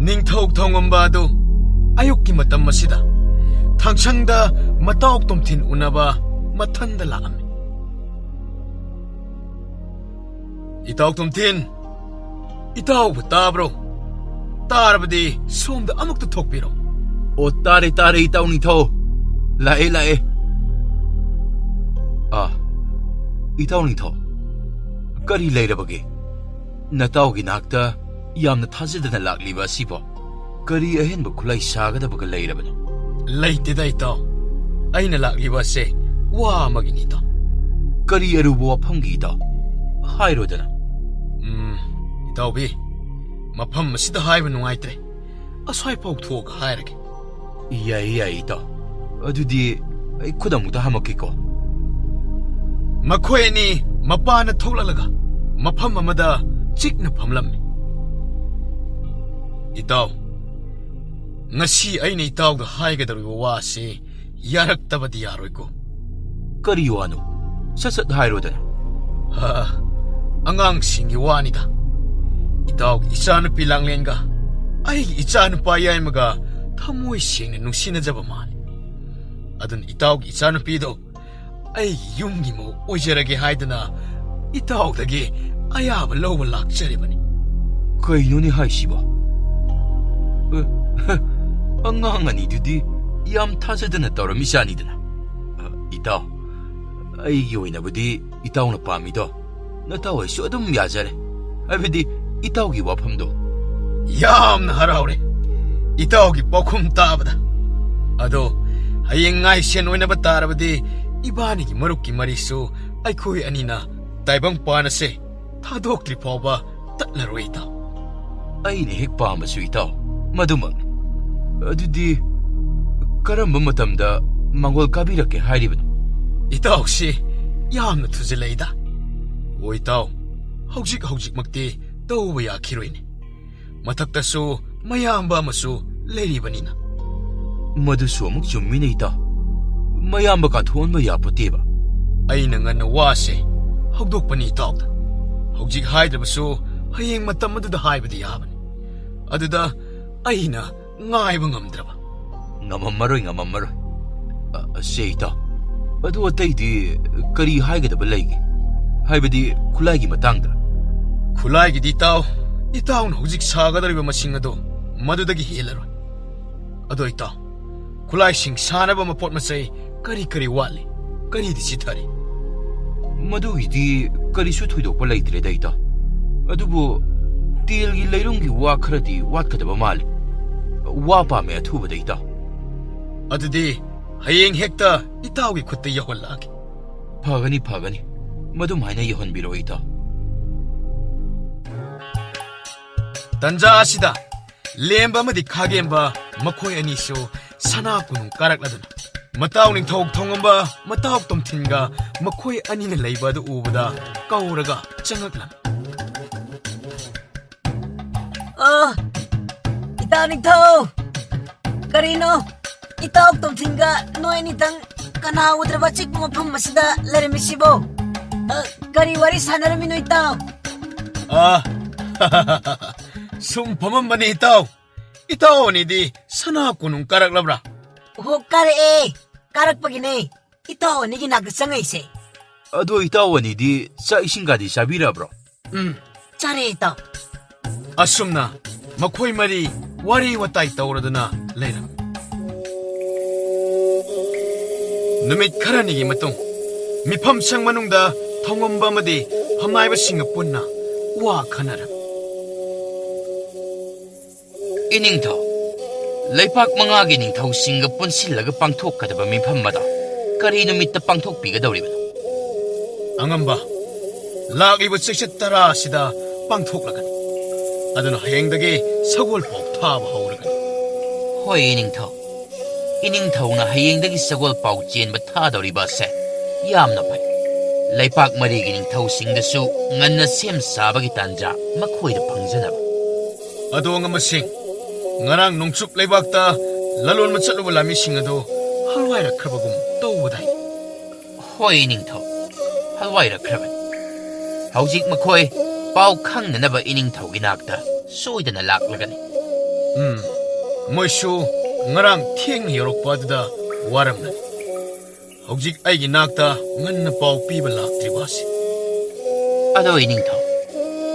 ꯅꯤꯡꯊꯧ ꯊꯧꯉꯝꯕꯥꯗꯨ ꯑꯌꯨꯛꯀꯤ ꯃꯇꯝ ꯑꯁꯤꯗ ꯊꯥꯡꯁꯪꯗ ꯃꯇꯥꯎ ꯇꯣꯝꯊꯤꯟ ꯎꯅꯕ ꯃꯊꯟꯗ ꯂꯥꯛꯑꯝꯃꯤ꯫ ꯏꯇꯥꯎ ꯇꯣꯝꯊꯤꯟ, ꯏꯇꯥꯎꯕꯨ ꯇꯥꯕ꯭ꯔꯣ? ꯇꯥꯔꯕꯗꯤ ꯁꯣꯝꯗ ꯑꯃꯨꯛꯇ ꯊꯣꯛꯄꯤꯔꯣ꯫ ꯑꯣ, ꯇꯥꯔꯦ ꯇꯥꯔꯦ ꯏꯇꯥꯎ ꯅꯤꯡꯊꯧ, ꯂꯥꯛꯑꯦ ꯂꯥꯛꯑꯦ꯫ ꯏꯇꯥꯎ ꯅꯤꯡꯊꯧ, ꯀꯔꯤ ꯂꯩꯔꯕꯒꯦ? ꯅꯇꯥꯎꯒꯤ ꯅꯥꯛꯇ ꯌꯥꯝꯅ ꯊꯥꯖꯗꯅ ꯂꯥꯛꯂꯤꯕ ꯑꯁꯤꯕꯣ ꯀꯔꯤ ꯑꯍꯦꯟꯕ ꯈꯨꯠꯂꯥꯏ ꯁꯥꯒꯗꯕꯒ ꯂꯩꯔꯕꯅꯣ? ꯂꯩꯇꯦꯗ ꯏꯇꯥꯎ, ꯑꯩꯅ ꯂꯥꯛꯂꯤꯕ ꯑꯁꯦ ꯋꯥ ꯑꯃꯒꯤꯅꯤ ꯏꯇꯥꯎ꯫ ꯀꯔꯤ ꯑꯔꯨꯕ ꯋꯥꯐꯝꯒꯤ ꯏꯇꯥꯎ? ꯍꯥꯏꯔꯣꯗꯅ꯫ ꯏꯇꯥꯎꯕꯤ, ꯃꯐꯝ ꯑꯁꯤꯗ ꯍꯥꯏꯕ ꯅꯨꯡꯉꯥꯏꯇ꯭ꯔꯦ, ꯑꯁ꯭ꯋꯥꯏꯐꯥꯎ ꯊꯣꯛꯑꯒ ꯍꯥꯏꯔꯒꯦ꯫ ꯌꯥꯏꯌꯦ ꯌꯥꯏꯌꯦ ꯏꯇꯥꯎ, ꯑꯗꯨꯗꯤ ꯑꯩ ꯈꯨꯗꯛꯃꯛꯇ ꯍꯥꯝꯃꯛꯀꯦꯀꯣ꯫ ꯃꯈꯣꯏ ꯑꯅꯤ ꯃꯄꯥꯅ ꯊꯣꯛꯂꯛꯂꯒ ꯃꯐꯝ ꯑꯃꯗ ꯆꯤꯛꯅ ꯐꯝꯂꯝꯃꯤ꯫ ꯏꯇꯥꯎ, ꯉꯁꯤ ꯑꯩꯅ ꯏꯇꯥꯎꯗ ꯍꯥꯏꯒꯗꯧꯔꯤꯕ ꯋꯥ ꯑꯁꯤ ꯌꯥꯔꯛꯇꯕꯗꯤ ꯌꯥꯔꯣꯏꯀꯣ? ꯀꯔꯤ ꯋꯥꯅꯣ? ꯁꯠ ꯁꯠ ꯍꯥꯏꯔꯣꯗꯅ꯫ ꯑꯉꯥꯡꯁꯤꯡꯒꯤ ꯋꯥꯅꯤꯗ꯫ ꯏꯇꯥꯎꯒꯤ ꯏꯆꯥꯅꯨꯄꯤ ꯂꯥꯡꯂꯦꯟꯒ ꯑꯩꯒꯤ ꯏꯆꯥꯅꯨꯄꯥ ꯌꯥꯏꯃꯒ ꯊꯃꯣꯏ ꯁꯦꯡꯅ ꯅꯨꯡꯁꯤꯅꯖꯕ ꯃꯥꯜꯂꯤ꯫ ꯑꯗꯨꯅ ꯏꯇꯥꯎꯒꯤ ꯏꯆꯥꯅꯨꯄꯤꯗꯣ ꯑꯩꯒꯤ ꯌꯨꯝꯒꯤ ꯃꯧ ꯑꯣꯏꯖꯔꯒꯦ ꯍꯥꯏꯗꯅ ꯏꯇꯥꯎꯗꯒꯤ ꯑꯌꯥꯕ ꯂꯧꯕ ꯂꯥꯛꯆꯔꯤꯕꯅꯤ꯫ ꯀꯩꯅꯣꯅꯦ ꯍꯥꯏꯁꯤꯕꯣ? ꯑꯉꯥꯡ ꯑꯅꯤꯗꯨꯗꯤ ꯌꯥꯝ ꯊꯥꯖꯗꯅ ꯇꯧꯔꯝꯃꯤꯖꯥꯠꯅꯤꯗꯅ꯫ ꯏꯇꯥꯎ, ꯑꯩꯒꯤ ꯑꯣꯏꯅꯕꯨꯗꯤ ꯏꯇꯥꯎꯅ ꯄꯥꯝꯃꯤꯗꯣ ꯅꯇꯥꯎ ꯑꯩꯁꯨ ꯑꯗꯨꯝ ꯌꯥꯖꯔꯦ, ꯍꯥꯏꯕꯗꯤ ꯏꯇꯥꯎꯒꯤ ꯋꯥꯐꯝꯗꯣ꯫ ꯌꯥꯝꯅ ꯍꯔꯥꯎꯔꯦ ꯏꯇꯥꯎꯒꯤ ꯄꯥꯎꯈꯨꯝ ꯇꯥꯕꯗ꯫ ꯑꯗꯣ ꯍꯌꯦꯡ ꯉꯥꯏꯁꯦꯟ ꯑꯣꯏꯅꯕ ꯇꯥꯔꯕꯗꯤ ꯏꯕꯥꯅꯤꯒꯤ ꯃꯔꯨꯞꯀꯤ ꯃꯔꯤꯁꯨ ꯑꯩꯈꯣꯏ ꯑꯅꯤꯅ ꯇꯥꯏꯕꯪꯄꯥꯟ ꯑꯁꯦ ꯊꯥꯗꯣꯛꯇ꯭ꯔꯤ ꯐꯥꯎꯕ ꯇꯠꯂꯔꯣꯏ ꯏꯇꯥꯎ꯫ ꯑꯩꯅ ꯍꯦꯛ ꯄꯥꯝꯕꯁꯨ ꯏꯇꯥꯎ ꯃꯗꯨꯃꯛꯅꯤ꯫ ꯑꯗꯨꯗꯤ ꯀꯔꯝꯕ ꯃꯇꯝꯗ ꯃꯥꯡꯒꯣꯜ ꯀꯥꯕꯤꯔꯛꯀꯦ ꯍꯥꯏꯔꯤꯕꯅꯣ? ꯏꯇꯥꯎꯁꯤ ꯌꯥꯝꯅ ꯊꯨꯖꯤꯜꯂꯛꯏꯗ꯫ ꯑꯣ ꯏꯇꯥꯎ, ꯍꯧꯖꯤꯛꯃꯛꯇꯤ ꯇꯧꯕ ꯌꯥꯈꯤꯔꯣꯏꯅꯦ, ꯃꯊꯛꯇꯁꯨ ꯃꯌꯥꯝꯕ ꯑꯃꯁꯨ ꯂꯩꯔꯤꯕꯅꯤꯅ꯫ ꯃꯗꯨꯁꯨ ꯑꯃꯨꯛ ꯆꯨꯝꯃꯤꯅꯦ ꯏꯇꯥꯎ, ꯃꯌꯥꯝꯕ ꯀꯥꯟꯊꯣꯛꯍꯟꯕ ꯌꯥꯄꯣꯠꯇꯦꯕ꯫ ꯑꯩꯅ ꯉꯟꯅ ꯋꯥꯁꯦ ꯍꯧꯗꯣꯛꯄꯅꯤ ꯏꯇꯥꯎꯗ꯫ ꯍꯧꯖꯤꯛ ꯍꯥꯏꯗ꯭ꯔꯕꯁꯨ ꯍꯌꯦꯡ ꯃꯇꯝ ꯑꯗꯨꯗ ꯍꯥꯏꯕꯗꯤ ꯌꯥꯕꯅꯤ꯫ ꯑꯗꯨꯗ ꯑꯩꯅ ꯉꯥꯏꯕ ꯉꯝꯗ꯭ꯔꯕ꯫ ꯉꯝꯃꯝꯃꯔꯣꯏ꯫ ꯁꯦ ꯏꯇꯥꯎ, ꯑꯗꯨ ꯑꯇꯩꯗꯤ ꯀꯔꯤ ꯍꯥꯏꯒꯗꯕ ꯂꯩꯒꯦ? ꯍꯥꯏꯕꯗꯤ ꯈꯨꯠꯂꯥꯏꯒꯤ ꯃꯇꯥꯡꯗ꯫ ꯈꯨꯠꯂꯥꯏꯒꯤꯗꯤ ꯏꯇꯥꯎꯅ ꯍꯧꯖꯤꯛ ꯁꯥꯒꯗꯧꯔꯤꯕ ꯃꯁꯤꯡ ꯑꯗꯣ ꯃꯗꯨꯗꯒꯤ ꯍꯦꯜꯂꯔꯣই꯫ ꯑꯗꯣ ꯏꯇꯥꯎ, ꯈꯨꯠꯂꯥꯏꯁꯤꯡ ꯁꯥꯅꯕ ꯃꯄꯣꯠ ꯃꯆꯩ ꯀꯔꯤ ꯋꯥꯠꯂꯤ? ꯀꯔꯤꯗꯤ ꯆꯤꯊꯔꯤ? ꯃꯗꯨꯒꯤꯗꯤ ꯀꯔꯤꯁꯨ ꯊꯣꯏꯗꯣꯛꯄ ꯂꯩꯇ꯭ꯔꯦꯗ ꯏꯇꯥꯎ, ꯑꯗꯨꯕꯨ ꯇꯦꯜꯒꯤ ꯂꯩꯔꯨꯝꯒꯤ ꯋꯥ ꯈꯔꯗꯤ ꯋꯥꯠꯀꯗꯕ ꯃꯥꯜꯂꯤ꯫ ꯋꯥ ꯄꯥꯝꯃꯦ ꯑꯊꯨꯕꯗ ꯏꯇꯥꯎ꯫ ꯑꯗꯨꯗꯤ ꯍꯌꯦꯡ ꯍꯦꯛꯇ ꯏꯇꯥꯎꯒꯤ ꯈꯨꯠꯇ ꯌꯧꯍꯜꯂꯛꯑꯒꯦ꯫ ꯐꯒꯅꯤ, ꯃꯗꯨꯃꯥꯏꯅ ꯌꯧꯍꯟꯕꯤꯔꯛꯑꯣ ꯏꯇꯥꯎ꯫ ꯇꯟꯖꯥ ꯑꯁꯤꯗ ꯂꯦꯝꯕ ꯑꯃꯗꯤ ꯈꯥꯒꯦꯝꯕ ꯃꯈꯣꯏ ꯑꯅꯤꯁꯨ ꯁꯅꯥ ꯀꯣꯅꯨꯡ ꯀꯥꯔꯛꯂꯗꯨꯅ ꯃꯇꯥꯎ ꯅꯤꯡꯊꯧ ꯊꯧꯉꯝꯕ ꯃꯇꯥꯎ ꯇꯣꯝꯊꯤꯟꯒ ꯃꯈꯣꯏ ꯑꯅꯤꯅ ꯂꯩꯕ ꯑꯗꯨ ꯎꯕꯗ ꯀꯧꯔꯒ ꯆꯪꯉꯛꯂꯝꯃꯤ꯫ ꯏꯇꯥꯎ ꯅꯤꯡꯊꯧ, ꯀꯔꯤꯅꯣ ꯏꯇꯥꯎ ꯇꯣꯝꯊꯤꯟꯒ ꯅꯣꯏ ꯑꯅꯤꯇꯪ ꯀꯅꯥ ꯎꯗ꯭ꯔꯕ ꯑꯆꯤꯛꯄ ꯃꯐꯝ ꯑꯁꯤꯗ ꯂꯩꯔꯝꯃꯤꯁꯤꯕꯣ? ꯀꯔꯤ ꯋꯥꯔꯤ ꯁꯥꯟꯅꯔꯝꯃꯤꯅꯣ ꯏꯇꯥꯎ? ꯁꯨꯝ ꯐꯝꯃꯝꯕꯅꯤ ꯏꯇꯥꯎ꯫ ꯏꯇꯥꯎ ꯑꯅꯤꯗꯤ ꯁꯅꯥ ꯀꯣꯅꯨꯡ ꯀꯥꯔꯛꯂꯕ꯭ꯔꯥ? ꯑꯣ, ꯀꯥꯔꯛꯄꯒꯤꯅꯦ ꯏꯇꯥꯎ ꯑꯅꯤꯒꯤ ꯅꯥꯛꯇ ꯆꯪꯉꯛꯏꯁꯦ꯫ ꯑꯗꯣ ꯏꯇꯥꯎ ꯑꯅꯤꯗꯤ ꯆꯥꯛ ꯏꯁꯤꯡꯒꯗꯤ ꯆꯥꯕꯤꯔꯕ꯭ꯔꯣ? ꯆꯥꯔꯦ ꯏꯇꯥꯎ꯫ ꯑꯁꯨꯝꯅ ꯃꯈꯣꯏ ꯃꯔꯤ ꯋꯥꯔꯤ ꯋꯥꯇꯥꯏ ꯇꯧꯔꯗꯨꯅ ꯂꯩꯔꯝꯃꯤ꯫ ꯅꯨꯃꯤꯠ ꯈꯔꯅꯤꯒꯤ ꯃꯇꯨꯡ ꯃꯤꯐꯝꯁꯪ ꯃꯅꯨꯡꯗ ꯊꯧꯉꯝꯕ ꯑꯃꯗꯤ ꯐꯝꯅꯥꯏꯕꯁꯤꯡꯒ ꯄꯨꯟꯅ ꯋꯥ ꯈꯟꯅꯔꯝꯃꯤ꯫ ꯏꯅꯤꯡꯊꯧ, ꯂꯩꯄꯥꯛ 5ꯒꯤ ꯅꯤꯡꯊꯧꯁꯤꯡꯒ ꯄꯨꯟꯁꯤꯜꯂꯒ ꯄꯥꯡꯊꯣꯛꯀꯗꯕ ꯃꯤꯐꯝ ꯑꯗꯣ ꯀꯔꯤ ꯅꯨꯃꯤꯠꯇ ꯄꯥꯡꯊꯣꯛꯄꯤꯒꯗꯧꯔꯤꯕꯅꯣ? ꯑꯉꯝꯕ, ꯂꯥꯛꯂꯤꯕ ꯆꯩꯆꯠ 10 ꯑꯁꯤꯗ ꯄꯥꯡꯊꯣꯛꯂꯒꯅꯤ꯫ ꯑꯗꯨꯅ ꯍꯌꯦꯡꯗꯒꯤ ꯁꯒꯣꯜ ꯄꯥꯎ ꯊꯥꯕ ꯍꯧꯔꯒꯅꯤ꯫ ꯍꯣꯏ ꯏꯅꯤꯡꯊꯧ, ꯏꯅꯤꯡꯊꯧꯅ ꯍꯌꯦꯡꯗꯒꯤ ꯁꯒꯣꯜ ꯄꯥꯎ ꯆꯦꯟꯕ ꯊꯥꯗꯧꯔꯤꯕ ꯑꯁꯦ ꯌꯥꯝꯅ ꯐꯩ꯫ ꯂꯩꯄꯥꯛ 4ꯒꯤ ꯅꯤꯡꯊꯧꯁꯤꯡꯗꯁꯨ ꯉꯟꯅ ꯁꯦꯝ ꯁꯥꯕꯒꯤ ꯇꯥꯟꯖꯥ ꯃꯈꯣꯏꯗ ꯐꯪꯖꯅꯕ꯫ ꯑꯗꯣ ꯑꯉꯝꯕꯁꯤꯡ, ꯉꯔꯥꯡ ꯅꯣꯡꯆꯨꯞ ꯂꯩꯕꯥꯛꯇ ꯂꯂꯣꯟꯕ ꯆꯠꯂꯨꯕ ꯂꯥꯟꯃꯤꯁꯤꯡ ꯑꯗꯨ ꯍꯜꯋꯥꯏꯔꯛꯈ꯭ꯔꯕꯒꯨꯝ ꯇꯧꯕꯗꯥꯏ? ꯍꯣꯏ ꯏꯅꯤꯡꯊꯧ, ꯍꯜꯋꯥꯏꯔꯛꯈ꯭ꯔꯕꯅꯤ꯫ ꯍꯧꯖꯤꯛ ꯃꯈꯣꯏ ꯄꯥꯎ ꯈꯪꯅꯅꯕ ꯏꯅꯤꯡꯊꯧꯒꯤ ꯅꯥꯛꯇ ꯁꯣꯏꯗꯅ ꯂꯥꯛꯂꯒꯅꯤ꯫ ꯃꯣꯏꯁꯨ ꯉꯔꯥꯡ ꯊꯦꯡꯅ ꯌꯧꯔꯛꯄ ꯑꯗꯨꯗ ꯋꯥꯔꯝꯂꯅꯤ ꯍꯧꯖꯤꯛ ꯑꯩꯒꯤ ꯅꯥꯛꯇ ꯉꯟꯅ ꯄꯥꯎ ꯄꯤꯕ ꯂꯥꯛꯇ꯭ꯔꯤꯕꯁꯤ ꯑꯗꯣ ꯏꯅꯤꯡꯊꯧ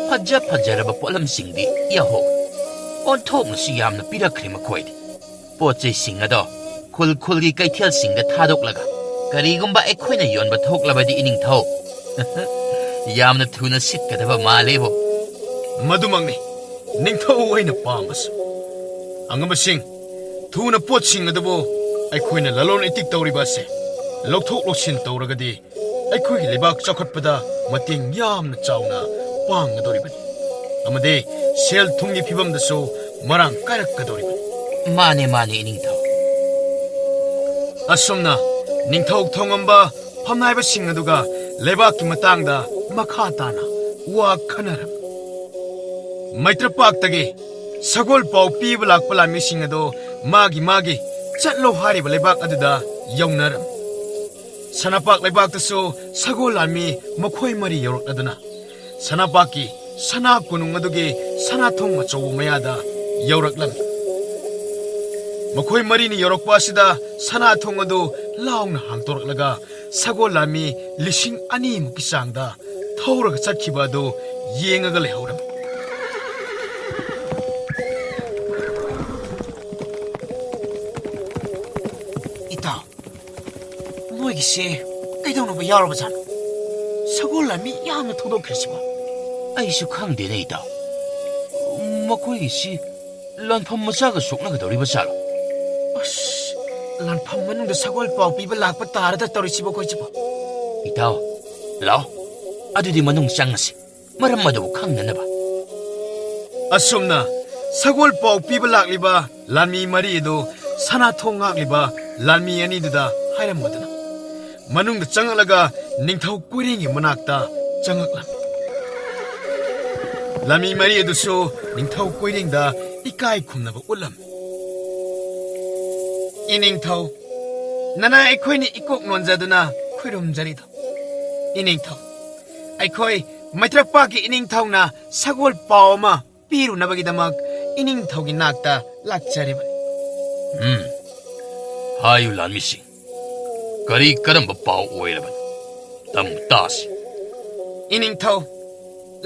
ꯐꯖ ꯐꯖꯔꯕ ꯄꯣꯠꯂꯝꯁꯤꯡꯗꯤ ꯌꯥꯍꯧ ꯑꯣꯟꯊꯣꯛꯅꯁꯨ ꯌꯥꯝꯅ ꯄꯤꯔꯛꯈ꯭ꯔꯦ ꯃꯈꯣꯏꯗꯤ ꯄꯣꯠ ꯆꯩꯁꯤꯡ ꯑꯗꯣ ꯈꯨꯜ ꯈꯨꯜꯒꯤ ꯀꯩꯊꯦꯜꯁꯤꯡꯗ ꯊꯥꯗꯣꯛꯂꯒ ꯀꯔꯤꯒꯨꯝꯕ ꯑꯩꯈꯣꯏꯅ ꯌꯣꯟꯕ ꯊꯣꯛꯂꯕꯗꯤ ꯏꯅꯤꯡꯊꯧ ꯌꯥꯝꯅ ꯊꯨꯅ ꯁꯤꯠꯀꯗꯕ ꯃꯥꯜꯂꯦꯕꯣ ꯃꯗꯨꯃꯛꯅꯤ ꯅꯤꯡꯊꯧ ꯑꯣꯏꯅ ꯄꯥꯝꯕꯁꯨ ꯑꯉꯝꯕꯁꯤꯡ ꯊꯨꯅ ꯄꯣꯠꯁꯤꯡ ꯑꯗꯨꯕꯨ ꯑꯩꯈꯣꯏꯅ ꯂꯂꯣꯟ ꯏꯇꯤꯛ ꯇꯧꯔꯤꯕ ꯑꯁꯦ ꯂꯧꯊꯣꯛ ꯂꯧꯁꯤꯟ ꯇꯧꯔꯒꯗꯤ ꯑꯩꯈꯣꯏꯒꯤ ꯂꯩꯕꯥꯛ ꯆꯥꯎꯈꯠꯄꯗ ꯃꯇꯦꯡ ꯌꯥꯝꯅ ꯆꯥꯎꯅ ꯄꯥꯡꯒꯗꯧꯔꯤꯕꯅꯤ ꯑꯃꯗꯤ ꯁꯦꯜ ꯊꯨꯝꯒꯤ ꯐꯤꯕꯝꯗꯁꯨ ꯃꯔꯥꯡ ꯀꯥꯏꯔꯛꯀꯗꯧꯔꯤꯕꯅꯤ ꯃꯥꯅꯦ ꯃꯥꯅꯦ ꯏꯅꯤꯡꯊꯧ ꯑꯁꯨꯝꯅ ꯅꯤꯡꯊꯧ ꯊꯣꯡꯉꯝꯕ ꯐꯝꯅꯥꯏꯕꯁꯤꯡ ꯑꯗꯨꯒ ꯂꯩꯕꯥꯛꯀꯤ ꯃꯇꯥꯡꯗ ꯃꯈꯥ ꯇꯥꯅ ꯋꯥ ꯈꯟꯅꯔꯝꯃꯤ ꯃꯩꯇ꯭ꯔꯄꯥꯛꯇꯒꯤ ꯁꯒꯣꯜ ꯄꯥꯎ ꯄꯤꯕ ꯂꯥꯛꯄ ꯂꯥꯟꯃꯤꯁꯤꯡ ꯑꯗꯨ ꯃꯥꯒꯤ ꯆꯠꯂꯣ ꯍꯥꯏꯔꯤꯕ ꯂꯩꯕꯥꯛ ꯑꯗꯨꯗ ꯌꯧꯅꯔꯝꯃꯤ ꯁꯅꯥꯄꯥꯛ ꯂꯩꯕꯥꯛꯇꯁꯨ ꯁꯒꯣꯜ ꯂꯥꯟꯃꯤ ꯃꯈꯣꯏ ꯃꯔꯤ ꯌꯧꯔꯛꯂꯗꯨꯅ ꯁꯅꯥꯄꯥꯛꯀꯤ ꯁꯅꯥ ꯀꯣꯅꯨꯡ ꯑꯗꯨꯒꯤ ꯁꯅꯥꯊꯣꯡ ꯑꯆꯧꯕ ꯃꯌꯥꯗ ꯌꯧꯔꯛꯂꯝꯃꯤ ꯃꯈꯣꯏ ꯃꯔꯤꯅ ꯌꯧꯔꯛꯄ ꯑꯁꯤꯗ ꯁꯅꯥꯊꯣꯡ ꯑꯗꯨ ꯂꯥꯎꯅ ꯍꯥꯡꯇꯣꯔꯛꯂꯒ ꯁꯒꯣꯜ ꯂꯥꯟꯃꯤ 2,000ꯃꯨꯛꯀꯤ ꯆꯥꯡꯗ ꯊꯧꯔꯒ ꯆꯠꯈꯤꯕ ꯑꯗꯨ ꯌꯦꯡꯉꯒ ꯂꯩꯍꯧꯔꯝꯃꯤ 이따 너에게시 그이동노부 열어보잖아 서골람이 야하면 도둑했지마 ꯑꯩꯁꯨ ꯈꯪꯗꯦꯅꯦ ꯏꯇꯥꯎ ꯃꯈꯣꯏꯒꯤꯁꯤ ꯂꯥꯟꯐꯝ ꯃꯆꯥꯒ ꯁꯣꯛꯅꯒꯗꯧꯔꯤꯕ ꯖꯥꯠꯂꯣ 어씨 란판 만능도 서골 ጳ우 삐발 락빠 따르다 떨어지고 거지마 이따오 라오 아두디 만능 짱나시 마람 마도 캉나나바 ꯑꯁꯨꯝꯅ ꯁꯒꯣꯜ ꯄꯥꯎ ꯄꯤꯕ ꯂꯥꯛꯂꯤꯕ ꯂꯥꯟꯃꯤ ꯃꯔꯤ ꯑꯗꯨ ꯁꯅꯥꯊꯣꯡ ꯉꯥꯛꯂꯤꯕ ꯂꯥꯟꯃꯤ ꯑꯅꯤꯗꯨꯗ ꯍꯥꯏꯔꯝꯕꯗꯨꯅ ꯃꯅꯨꯡꯗ ꯆꯪꯉꯛꯂꯒ ꯅꯤꯡꯊꯧ ꯀꯣꯏꯔꯦꯡꯒꯤ ꯃꯅꯥꯛꯇ ꯆꯪꯉꯛꯂꯝꯃꯤ ꯂꯥꯟꯃꯤ ꯃꯔꯤ ꯑꯗꯨꯁꯨ ꯅꯤꯡꯊꯧ ꯀꯣꯏꯔꯦꯡꯗ ꯏꯀꯥꯏ ꯈꯨꯝꯅꯕ ꯎꯠꯂꯝꯃꯤ 이닝ꯊꯧ 나나 ꯑꯩꯈꯣꯏꯅ ꯏꯀꯣꯛ ꯅꯣꯟꯖꯗꯨꯅ ꯈꯨꯔꯨꯝꯖꯔꯤꯗꯣ 이닝ꯊꯧ ꯑꯩꯈꯣꯏ ꯃꯩꯇ꯭ꯔꯄꯥꯛꯀꯤ 이닝ꯊꯧꯅ ꯁꯒꯣꯜ ꯄꯥꯎ ꯑꯃ ꯄꯤꯔꯨꯅꯕꯒꯤꯗꯃꯛ 이닝ꯊꯧꯒꯤ ꯅꯥꯛꯇ ꯂꯥꯛꯆꯔꯤꯕꯅꯤ 하유 란미싱 거리 그런 법 오해라번 땀 따시 이닝ꯊꯧ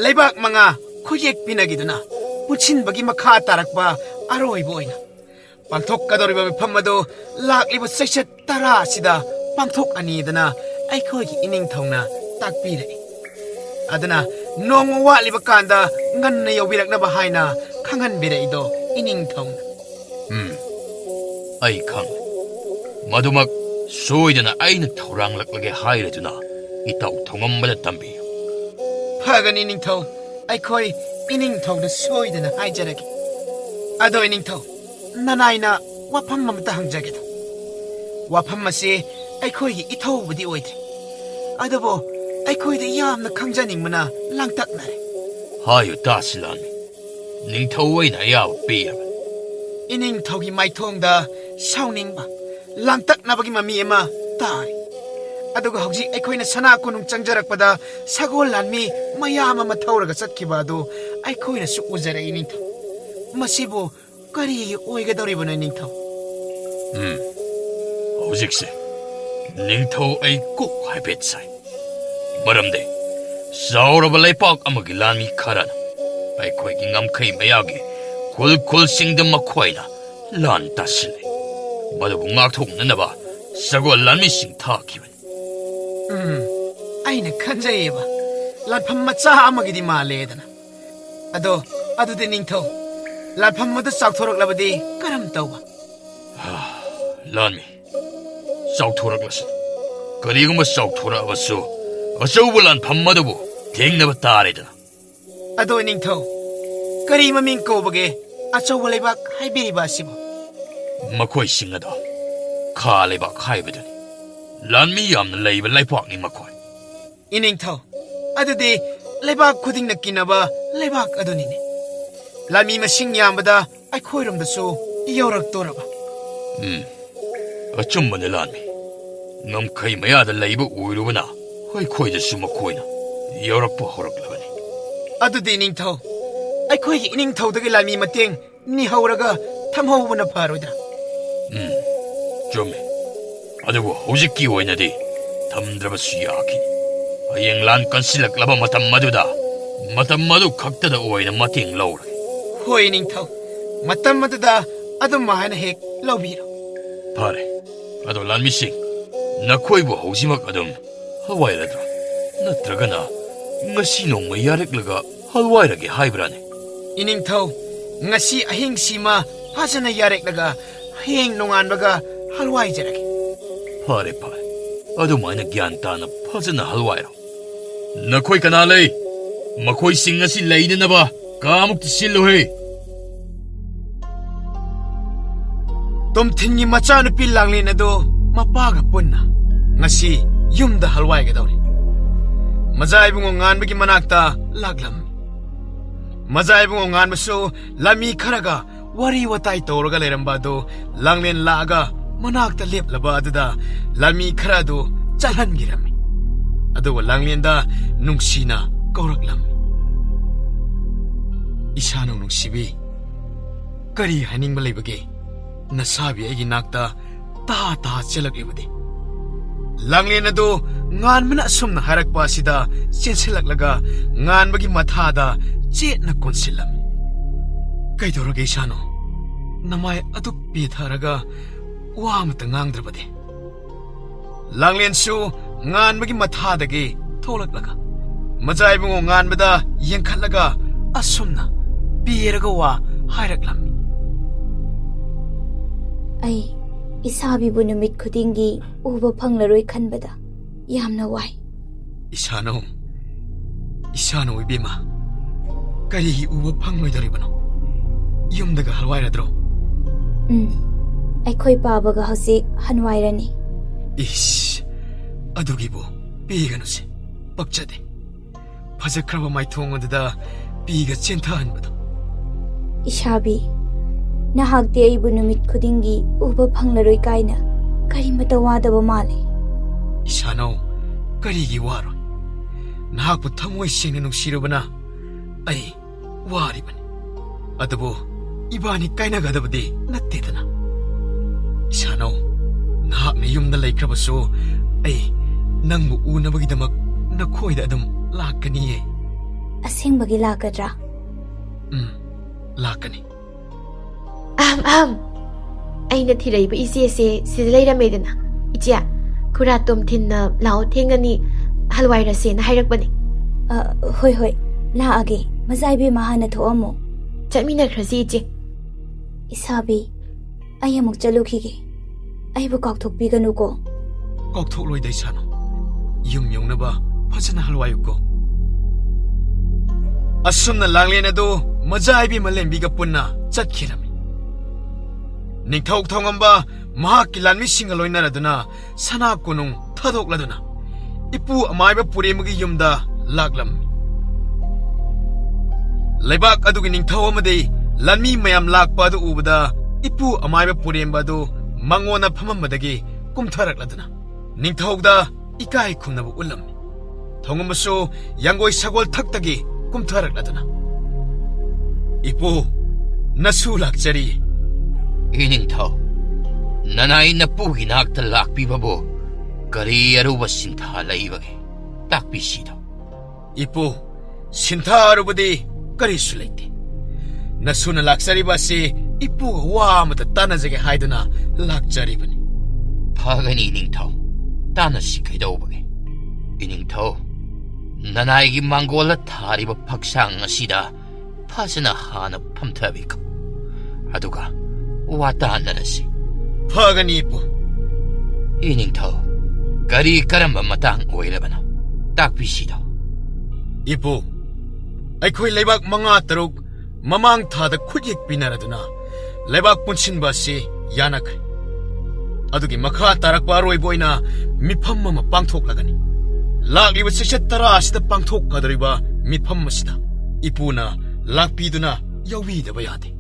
ꯂꯩꯕꯥꯛ ꯃꯉꯥ ꯈꯨꯌꯦꯛ ꯄꯤꯅꯈꯤꯗꯨꯅ ꯄꯨꯟꯁꯤꯟꯕꯒꯤ ꯃꯈꯥ ꯇꯥꯔꯛꯄ ꯑꯔꯣꯏꯕ ꯑꯣꯏꯅ ꯄꯥꯡꯊꯣꯛꯀꯗꯧꯔꯤꯕ ꯃꯤꯐꯝ ꯑꯗꯨ ꯂꯥꯛꯂꯤꯕ ꯆꯩꯆꯠ 10 ꯑꯁꯤꯗ ꯄꯥꯡꯊꯣꯛꯑꯅꯤꯗꯅ ꯑꯩꯈꯣꯏꯒꯤ 이닝ꯊꯧꯅ ꯇꯥꯛꯄꯤꯔꯛꯏ ꯑꯗꯨꯅ ꯅꯣꯡꯃ ꯋꯥꯠꯂꯤꯕ ꯀꯥꯟꯗ ꯉꯟꯅ ꯌꯧꯕꯤꯔꯛꯅꯕ ꯍꯥꯏꯅ ꯈꯪꯍꯟꯕꯤꯔꯛꯏꯗꯣ 이닝ꯊꯧꯅ ꯑꯩ ꯈꯪ ꯃꯗꯨꯃꯛ ꯁꯣꯏꯗꯅ ꯑꯩꯅ ꯊꯧꯔꯥꯡꯂꯛꯂꯒꯦ ꯍꯥꯏꯔꯗꯨꯅ ꯏꯇꯥꯎ ꯊꯣꯡꯉꯝꯕꯗ ꯇꯝꯕꯤꯌꯨ ꯐꯒꯅꯤ 이닝ꯊꯧ ꯑꯩꯈꯣꯏ 이닝ꯊꯧꯗ ꯁꯣꯏꯗꯅ ꯍꯥꯏꯖꯔꯒꯦ ꯑꯗꯣ 이닝ꯊꯧ ꯅꯅꯥꯏꯅ ꯋꯥꯐꯝ ꯑꯃꯇ ꯍꯪꯖꯒꯦꯗ ꯋꯥꯐꯝ ꯑꯁꯤ ꯑꯩꯈꯣꯏꯒꯤ ꯏꯊꯧꯕꯨꯗꯤ ꯑꯣꯏꯗ꯭ꯔꯤ ꯑꯗꯨꯕꯨ ꯑꯩꯈꯣꯏꯗ ꯌꯥꯝꯅ ꯈꯪꯖꯅꯤꯡꯕꯅ ꯂꯥꯡꯇꯛꯅꯔꯦ 하유 따시 란미 닝ꯊꯧ ꯑꯣꯏꯅ ꯑꯌꯥꯕ ꯄꯤꯔꯕ 이닝ꯊꯧꯒꯤ ꯃꯥꯏꯊꯣꯡꯗ ꯁꯥꯎꯅꯤꯡꯕ ꯂꯥꯡꯇꯛꯅꯕꯒꯤ ꯃꯃꯤ ꯑꯃ ꯇꯥꯔꯤ ꯑꯗꯨꯒ ꯍꯧꯖꯤꯛ ꯑꯩꯈꯣꯏꯅ ꯁꯅꯥ ꯀꯣꯅꯨꯡ ꯆꯪꯖꯔꯛꯄꯗ ꯁꯒꯣꯜ ꯂꯥꯟꯃꯤ ꯃꯌꯥꯝ ꯑꯃ ꯊꯧꯔꯒ ꯆꯠꯈꯤꯕ ꯑꯗꯨ ꯑꯩꯈꯣꯏꯅꯁꯨ ꯎꯖꯔꯛꯏ 이닝ꯊꯧ ꯃꯁꯤꯕꯨ ꯀꯔꯤꯒꯤ ꯑꯣꯏꯒꯗꯧꯔꯤꯕꯅꯣ 이닝ꯊꯧ ꯍꯧꯖꯤꯛꯁꯦ ꯅꯤꯡꯊꯧ ꯑꯩ ꯀꯣꯛ ꯍꯥꯏꯐꯦꯠ ꯁꯥꯏ ꯃꯔꯝꯗꯤ ꯆꯥꯎꯔꯕ ꯂꯩꯄꯥꯛ ꯑꯃꯒꯤ ꯂꯥꯟꯃꯤ ꯈꯔꯅ ꯑꯩꯈꯣꯏꯒꯤ ꯉꯝꯈꯩ ꯃꯌꯥꯒꯤ ꯈꯨꯜ ꯈꯨꯜꯁꯤꯡꯗ ꯃꯈꯣꯏꯅ ꯂꯥꯟ ꯇꯥꯁꯤꯜꯂꯤ ꯃꯗꯨꯕꯨ ꯉꯥꯛꯊꯣꯛꯅꯅꯕ ꯁꯒꯣꯜ ꯂꯥꯟꯃꯤꯁꯤꯡ ꯊꯥꯈꯤꯕꯅꯤ ꯑꯩꯅ ꯈꯟꯖꯩꯌꯦꯕ ꯂꯥꯟꯐꯝ ꯃꯆꯥ ꯑꯃꯒꯤꯗꯤ ꯃꯥꯜꯂꯦꯗꯅ ꯑꯗꯣ ꯑꯗꯨꯗꯤ ꯅꯤꯡꯊꯧ ꯂꯥꯟꯐꯝ ꯑꯗꯨ ꯆꯥꯎꯊꯣꯔꯛꯂꯕꯗꯤ ꯀꯔꯝ ꯇꯧꯕ ꯂꯥꯟꯃꯤ ꯆꯥꯎꯊꯣꯔꯛꯂꯁꯨ ꯀꯔꯤꯒꯨꯝꯕ ꯆꯥꯎꯊꯣꯔꯛꯑꯕꯁꯨ ꯑꯆꯧꯕ ꯂꯥꯟꯐꯝ ꯑꯗꯨꯕꯨ ꯊꯦꯡꯅꯕ ꯇꯥꯔꯦꯗꯅ ꯑꯗꯣ ꯅꯤꯡꯊꯧ ꯀꯔꯤ ꯃꯃꯤꯡ ꯀꯧꯕꯒꯦ ꯑꯆꯧꯕ ꯂꯩꯕꯥꯛ ꯍꯥꯏꯕꯤꯔꯤꯕ ꯑꯁꯤꯕꯨ ꯃꯈꯣꯏꯁꯤꯡ ꯑꯗꯣ ꯈꯥ ꯂꯩꯕꯥꯛ ꯍꯥꯏꯕꯗꯨꯅꯤ ꯂꯥꯟꯃꯤ ꯌꯥꯝꯅ ꯂꯩꯕ ꯂꯩꯄꯥꯛꯅꯤ ꯃꯈꯣꯏ 이닝ꯊꯧ ꯑꯗꯨꯗꯤ ꯂꯩꯕꯥꯛ ꯈꯨꯗꯤꯡꯅ ꯀꯤꯅꯕ ꯂꯩꯕꯥꯛ ꯑꯗꯨꯅꯤꯅꯦ ꯂꯥꯟꯃꯤ ꯃꯁꯤꯡ ꯌꯥꯝꯕꯗ ꯑꯩꯈꯣꯏꯔꯣꯝꯗꯁꯨ ꯌꯧꯔꯛꯇꯣꯔꯕ ꯑꯆꯨꯝꯕꯅꯦ ꯂꯥꯟꯃꯤ ꯉꯝꯈꯩ ꯃꯌꯥꯗ ꯂꯩꯕ ꯑꯣꯏꯔꯨꯕꯅ ꯑꯩꯈꯣꯏꯗꯁꯨ ꯃꯈꯣꯏꯅ ꯌꯧꯔꯛꯄ ꯍꯧꯔꯛꯂꯕꯅꯤ ꯑꯗꯨꯗꯤ 이닝ꯊꯧ ꯑꯩꯈꯣꯏꯒꯤ 이닝ꯊꯧꯗꯒꯤ ꯂꯥꯟꯃꯤ ꯃꯇꯦꯡ 니 하우라가 탐호우나 파로이다. ꯆꯨꯝꯃꯤ ꯑꯗꯨꯕꯨ ꯍꯧꯖꯤꯛꯀꯤ ꯑꯣꯏꯅꯗꯤ ꯊꯝꯗ꯭ꯔꯕꯁꯨ ꯌꯥꯈꯤꯅꯤ ꯍꯌꯦꯡ ꯂꯥꯟ ꯀꯟꯁꯤꯜꯂꯛꯂꯕ ꯃꯇꯝ ꯑꯗꯨ ꯈꯛꯇꯗ ꯑꯣꯏꯅ ꯃꯇꯦꯡ ꯂꯧꯔꯒꯦ ꯍꯣꯏ ꯅꯤꯡꯊꯧ ꯃꯇꯝ ꯑꯗꯨꯗ ꯑꯗꯨꯝ ꯍꯥꯏꯅ ꯍꯦꯛ ꯂꯧꯕꯤꯔꯣ ꯐꯔꯦ ꯑꯗꯣ ꯂꯥꯟꯃꯤꯁꯤꯡ ꯅꯈꯣꯏꯕꯨ ꯍꯧꯖꯤꯛꯃꯛ ꯑꯗꯨꯝ ꯍꯜꯋꯥꯏꯔꯗ꯭ꯔꯥ ꯅꯠꯇ꯭ꯔꯒꯅ ꯉꯁꯤ ꯅꯣꯡꯃ ꯌꯥꯔꯛꯂꯒ ꯍꯜꯋꯥꯏꯔꯒꯦ ꯍꯥꯏꯕ꯭ꯔꯥꯅꯦ 이닝ꯊꯧ ngasi ahingsima fazana yareknaga hayeng nonganbaga halwaijarage ꯐꯔꯦ ꯐꯔꯦ ꯑꯗꯨꯃꯥꯏꯅ ꯒ꯭ꯌꯥꯟ ꯇꯥꯅ ꯐꯖꯅ ꯍꯜꯋꯥꯏꯔꯣ ꯅꯈꯣꯏ ꯀꯅꯥ ꯂꯩ ꯃꯈꯣꯏꯁꯤꯡ ꯑꯁꯤ ꯂꯩꯅꯅꯕ ꯀꯥꯃꯨꯛꯇꯤ ꯁꯤꯜꯂꯨꯍꯦ ꯇꯣꯝꯊꯤꯟꯒꯤ ꯃꯆꯥꯅꯨꯄꯤ ꯂꯥꯡꯂꯦꯟ ꯑꯗꯣ ꯃꯄꯥꯒ ꯄꯨꯟꯅ ꯉꯁꯤ ꯌꯨꯝꯗ ꯍꯜꯋꯥꯏꯒꯗꯧꯔꯤ ꯃꯖꯥꯏꯕꯨꯡꯉꯣ ꯉꯥꯟꯕꯒꯤ ꯃꯅꯥꯛꯇ ꯂꯥꯛꯂꯝꯃꯤ ꯃꯖꯥꯏꯕꯨꯡꯉꯣ ꯉꯥꯟꯕꯁꯨ ꯂꯝꯃꯤ ꯈꯔꯒ ꯋꯥꯔꯤ ꯋꯥꯇꯥꯏ ꯇꯧꯔꯒ ꯂꯩꯔꯝꯕ ꯑꯗꯣ ꯂꯥꯡꯂꯦꯟ ꯂꯥꯛꯑꯒ ꯃꯅꯥꯛꯇ ꯂꯦꯞꯂꯕ ꯑꯗꯨꯗ ꯂꯝꯃꯤ ꯈꯔ ꯑꯗꯨ ꯆꯠꯍꯟꯈꯤꯔꯝꯃꯤ ꯑꯗꯨꯒ ꯂꯥꯡꯂꯦꯟꯗ ꯅꯨꯡꯁꯤꯅ ꯀꯧꯔꯛꯂꯝꯃꯤ ꯏꯁꯥꯅ ꯅꯨꯡꯁꯤꯕꯤ ꯀꯔꯤ ꯍꯥꯏꯅꯤꯡꯕ ꯂꯩꯕꯒꯦ ꯅꯁꯥꯕꯤ ꯑꯩꯒꯤ ꯅꯥꯛꯇ ꯇꯥ ꯆꯦꯜꯂꯛꯂꯤꯕꯗꯤ ꯂꯥꯡꯂꯦꯟ ꯑꯗꯨ ꯉꯥꯟꯕꯅ ꯑꯁꯨꯝꯅ ꯍꯥꯏꯔꯛꯄ ꯑꯁꯤꯗ ꯆꯦꯟꯁꯤꯜꯂꯛꯂꯒ ꯉꯥꯟꯕꯒꯤ ꯃꯊꯥꯗ ꯆꯦꯠꯅ ꯀꯣꯟꯁꯤꯜꯂꯝꯃꯤ ꯀꯩꯗꯧꯔꯒꯦ ꯏꯁꯥꯅꯣ ꯅꯃꯥꯏ ꯑꯗꯨ ꯄꯦꯊꯔꯒ ꯋꯥ ꯑꯃꯇ ꯉꯥꯡꯗ꯭ꯔꯕꯗꯤ ꯂꯥꯡꯂꯦꯟꯁꯨ ꯉꯥꯟꯕꯒꯤ ꯃꯊꯥꯗꯒꯤ ꯊꯣꯛꯂꯛꯂꯒ ꯃꯖꯥꯏꯕꯨꯡꯉꯣ ꯉꯥꯟꯕꯗ ꯌꯦꯡꯈꯠꯂꯒ ꯑꯁꯨꯝꯅ ꯄꯦꯔꯒ ꯋꯥ ꯍꯥꯏꯔꯛꯂꯝꯃꯤ ꯑꯩ ꯏꯁꯥꯕꯤꯕꯨ ꯅꯨꯃꯤꯠ ꯈꯨꯗꯤꯡꯒꯤ ꯎꯕ ꯐꯪꯂꯔꯣꯏ ꯈꯟꯕꯗ ꯌꯥꯝꯅ ꯋꯥꯏ ꯏꯁꯥꯅꯣ ꯏꯕꯦꯝꯃ ꯀꯔꯤꯒꯤ ꯎꯕ ꯐꯪꯂꯣꯏꯗꯧꯔꯤꯕꯅꯣ ꯌꯨꯝꯗꯒ ꯍꯜꯋꯥꯏꯔꯗ꯭ꯔꯣ ꯑꯩꯈꯣꯏ ꯄꯥꯕꯒ ꯍꯧꯖꯤꯛ ꯍꯟꯋꯥꯏꯔꯅꯤ 이씨, 아두기보 삐가누세 뻑자대 파자크라바 마이통어드다 삐가 찐타한바도 이샤비 나학대 이부 누밋 쿠딩기 우버 팡라로이 까이나 까리마다 와다바 말레 이샤노 까리기 와로 나학부 탕모이 시행는 눅시르바나 아이 와리바니 아드보 이바니 까이나가다바디 나때드나 이샤노 ꯅꯍꯥꯛꯅ ꯌꯨꯝꯗ ꯂꯩꯈ꯭ꯔꯕꯁꯨ ꯑꯩ ꯅꯪꯕꯨ ꯎꯅꯕꯒꯤꯗꯃꯛ ꯅꯈꯣꯏꯗ ꯑꯗꯨꯝ ꯂꯥꯛꯀꯅꯤꯌꯦ ꯑꯁꯦꯡꯕꯒꯤ ꯂꯥꯛꯀꯗ꯭ꯔꯥ ꯂꯥꯛꯀꯅꯤ ꯑꯩꯅ ꯊꯤꯔꯛꯏꯕ ꯏꯆꯦꯁꯦ ꯁꯤꯗ ꯂꯩꯔꯝꯃꯦꯗꯅ ꯏꯆꯦ ꯈꯨꯔꯥ ꯇꯣꯝꯊꯤꯟꯅ ꯂꯥꯛꯑꯣ ꯊꯦꯡꯒꯅꯤ ꯍꯜꯋꯥꯏꯔꯁꯦꯅ ꯍꯥꯏꯔꯛꯄꯅꯦ ꯍꯣꯏ ꯂꯥꯛꯑꯒꯦ ꯃꯖꯥꯏꯕꯦꯝꯃ ꯍꯥꯟꯅ ꯊꯣꯛꯑꯝꯃꯣ ꯆꯠꯃꯤꯟꯅꯈ꯭ꯔꯁꯤ ꯏꯆꯦ ꯏꯁꯥꯕꯤ ꯑꯩ ꯑꯃꯨꯛ ꯆꯠꯂꯨꯈꯤꯒꯦ ꯑꯩꯕꯨ ꯀꯥꯎꯊꯣꯛꯄꯤꯒꯅꯨꯀꯣ ꯀꯥꯎꯊꯣꯛꯂꯣꯏꯗ ꯏꯁꯥꯅꯣ ꯌꯨꯝ ꯌꯧꯅꯕ ꯐꯖꯅ ꯍꯜꯋꯥꯏꯌꯨꯀꯣ ꯑꯁꯨꯝꯅ ꯂꯥꯡꯂꯦꯟ ꯑꯗꯨ ꯃꯖꯥꯏꯕꯦꯝꯃ ꯂꯦꯝꯕꯤꯒ ꯄꯨꯟꯅ ꯆꯠꯈꯤꯔꯝꯃꯤ ꯅꯤꯡꯊꯧ ꯊꯧꯉꯝꯕ ꯃꯍꯥꯛꯀꯤ ꯂꯥꯟꯃꯤꯁꯤꯡꯒ ꯂꯣꯏꯅꯔꯗꯨꯅ ꯁꯅꯥ ꯀꯣꯅꯨꯡ ꯊꯥꯗꯣꯛꯂꯗꯨꯅ ꯏꯄꯨ ꯑꯃꯥꯏꯕ ꯄꯨꯔꯦꯝꯕꯒꯤ ꯌꯨꯝꯗ ꯂꯥꯛꯂꯝꯃꯤ ꯂꯩꯕꯥꯛ ꯑꯗꯨꯒꯤ ꯅꯤꯡꯊꯧ ꯑꯃꯗꯤ ꯂꯥꯟꯃꯤ ꯃꯌꯥꯝ ꯂꯥꯛꯄ ꯑꯗꯨ ꯎꯕꯗ ꯏꯄꯨ ꯑꯃꯥꯏꯕ ꯄꯨꯔꯦꯝꯕ ꯑꯗꯨ ꯃꯉꯣꯟꯗ ꯐꯝꯃꯝꯕꯗꯒꯤ ꯀꯨꯝꯊꯔꯛꯂꯗꯨꯅ ꯅꯤꯡꯊꯧꯗ ꯏꯀꯥꯏ ꯈꯨꯝꯅꯕ ꯎꯠꯂꯝꯃꯤ ꯊꯧꯉꯝꯕꯁꯨ ꯌꯥꯡꯒꯣꯏ ꯁꯒꯣꯜ ꯊꯛꯇꯒꯤ ꯀꯨꯝꯊꯔꯛꯂꯗꯨꯅ ꯏꯄꯨ ꯅꯁꯨ ꯂꯥꯛꯆꯔꯤ ꯏꯅꯤꯡꯊꯧ ꯅꯅꯥꯏ ꯅꯄꯨꯒꯤ ꯅꯥꯛꯇ ꯂꯥꯛꯄꯤꯕꯕꯨ ꯀꯔꯤ ꯑꯔꯨꯕ ꯁꯤꯟꯊꯥ ꯂꯩꯕꯒꯦ ꯇꯥꯛꯄꯤꯁꯤꯗꯣ ꯏꯄꯨ ꯁꯤꯟꯊꯥ ꯑꯔꯨꯕꯗꯤ ꯀꯔꯤꯁꯨ ꯂꯩꯇꯦ ꯅꯁꯨꯅ ꯂꯥꯛꯆꯔꯤꯕ ꯑꯁꯤ 이쁘고 와 아무도 따나지게 하이드나 락자리버니 파가니 이닝타오 따나시 그이다오버게 이닝타오 나나에게 망골라 타리버 박상 아시다 파스나 하나 팜타비고 아두가 왔다 한다나시 파가니 이쁘 이닝타오 가리 까람바 마땅 오이라바나 딱비시다 이쁘 아이코이 레박 망아 따룩 마망 타다 쿠직 비나라드나 레박 punsin basi yanakre adugi makha tarakpa roi boina mifam mama pangthok lagani lakliba sikset tara asida pangthok kadriba mifam masida ipuna lakpiduna yawi daba yade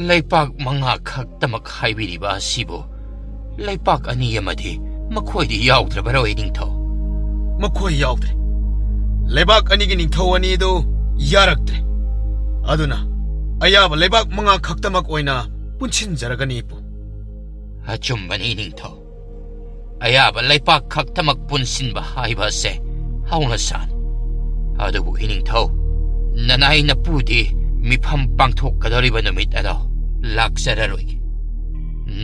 ꯂꯩꯄꯥꯛ ꯃꯉꯥ ꯈꯛꯇꯃꯛ ꯍꯥꯏꯕꯤꯔꯤꯕ ꯑꯁꯤꯕꯨ ꯂꯩꯄꯥꯛ ꯑꯅꯤ ꯑꯃꯗꯤ ꯃꯈꯣꯏꯗꯤ ꯌꯥꯎꯗ꯭ꯔꯕꯔꯣ ꯅꯤꯡꯊꯧ ꯃꯈꯣꯏ ꯌꯥꯎꯗ꯭ꯔꯦ ꯂꯩꯕꯥꯛ ꯑꯅꯤꯒꯤ ꯅꯤꯡꯊꯧ ꯑꯅꯤꯗꯨ ꯌꯥꯔꯛꯇ꯭ꯔꯦ ꯑꯗꯨꯅ ꯑꯌꯥꯕ ꯂꯩꯕꯥꯛ ꯃꯉꯥ ꯈꯛꯇꯃꯛ ꯑꯣꯏꯅ ꯄꯨꯟꯁꯤꯟꯖꯔꯒꯅꯤ ꯏꯄꯨ ꯑꯆꯨꯝꯕꯅꯤ ꯏꯅꯤꯡꯊꯧ ꯑꯌꯥꯕ ꯂꯩꯄꯥꯛ ꯈꯛꯇꯃꯛ ꯄꯨꯟꯁꯤꯟꯕ ꯍꯥꯏꯕ ꯑꯁꯦ ꯍꯧꯅꯁꯥꯅꯤ ꯑꯗꯨꯕꯨ ꯏꯅꯤꯡꯊꯧ ꯅꯅꯥꯏ ꯅꯄꯨꯗꯤ ꯃꯤꯐꯝ ꯄꯥꯡꯊꯣꯛꯀꯗꯧꯔꯤꯕ ꯅꯨꯃꯤꯠ ꯑꯗꯣ ꯂꯥꯛꯆꯔꯔꯣꯏꯒꯦ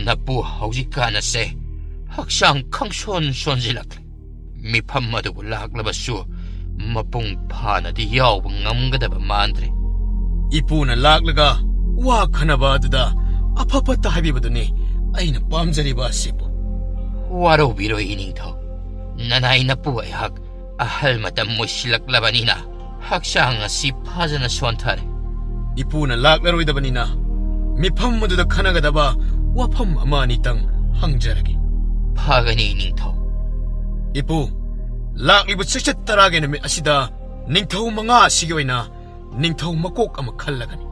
ꯅꯄꯨ ꯍꯧꯖꯤꯛꯀꯥꯟ ꯑꯁꯦ ꯍꯛꯆꯥꯡ ꯈꯪꯁꯣꯟ ꯁꯣꯟꯖꯤꯜꯂꯛꯂꯦ ꯃꯤꯐꯝ ꯑꯗꯨꯕꯨ ꯂꯥꯛꯂꯕꯁꯨ ꯃꯄꯨꯡ ꯐꯥꯅꯗꯤ ꯌꯥꯎꯕ ꯉꯝꯒꯗꯕ ꯃꯥꯟꯗ꯭ꯔꯦ ꯏꯄꯨꯅ ꯂꯥꯛꯂꯒ ꯋꯥ ꯈꯟꯅꯕ ꯑꯗꯨꯗ ꯑꯐ ꯐꯠꯇ ꯍꯥꯏꯕꯤꯕꯗꯨꯅꯤ ꯑꯩꯅ ꯄꯥꯝꯖꯔꯤꯕ ꯑꯁꯤꯕꯨ ꯋꯥꯔꯧꯕꯤꯔꯣꯏ ꯏꯅꯤꯡꯊꯧ ꯅꯅꯥꯏ ꯅꯄꯨ ꯑꯩꯍꯥꯛ ꯑꯍꯜ ꯃꯇꯝ ꯑꯣꯏꯁꯤꯜꯂꯛꯂꯕꯅꯤꯅ ꯍꯛꯆꯥꯡ ꯑꯁꯤ ꯐꯖꯅ ꯁꯣꯟꯊꯔꯦ ꯏꯄꯨꯅ ꯂꯥꯛꯂꯔꯣꯏꯗꯕꯅꯤꯅ ꯃꯤꯐꯝ ꯑꯗꯨꯗ ꯈꯟꯅꯒꯗꯕ ꯋꯥꯐꯝ ꯑꯃ ꯑꯅꯤꯇꯪ ꯍꯪꯖꯔꯒꯦ ꯐꯒꯅꯤ ꯏꯅꯤꯡꯊꯧ ꯏꯄꯨ ꯂꯥꯛꯂꯤꯕ ꯆꯩꯆꯠ ꯇꯔꯥꯒꯤ ꯅꯨꯃꯤꯠ ꯑꯁꯤꯗ ꯅꯤꯡꯊꯧ ꯃꯉꯥ ꯑꯁꯤꯒꯤ ꯑꯣꯏꯅ ꯅꯤꯡꯊꯧ ꯃꯀꯣꯛ ꯑꯃ ꯈꯜꯂꯒꯅꯤ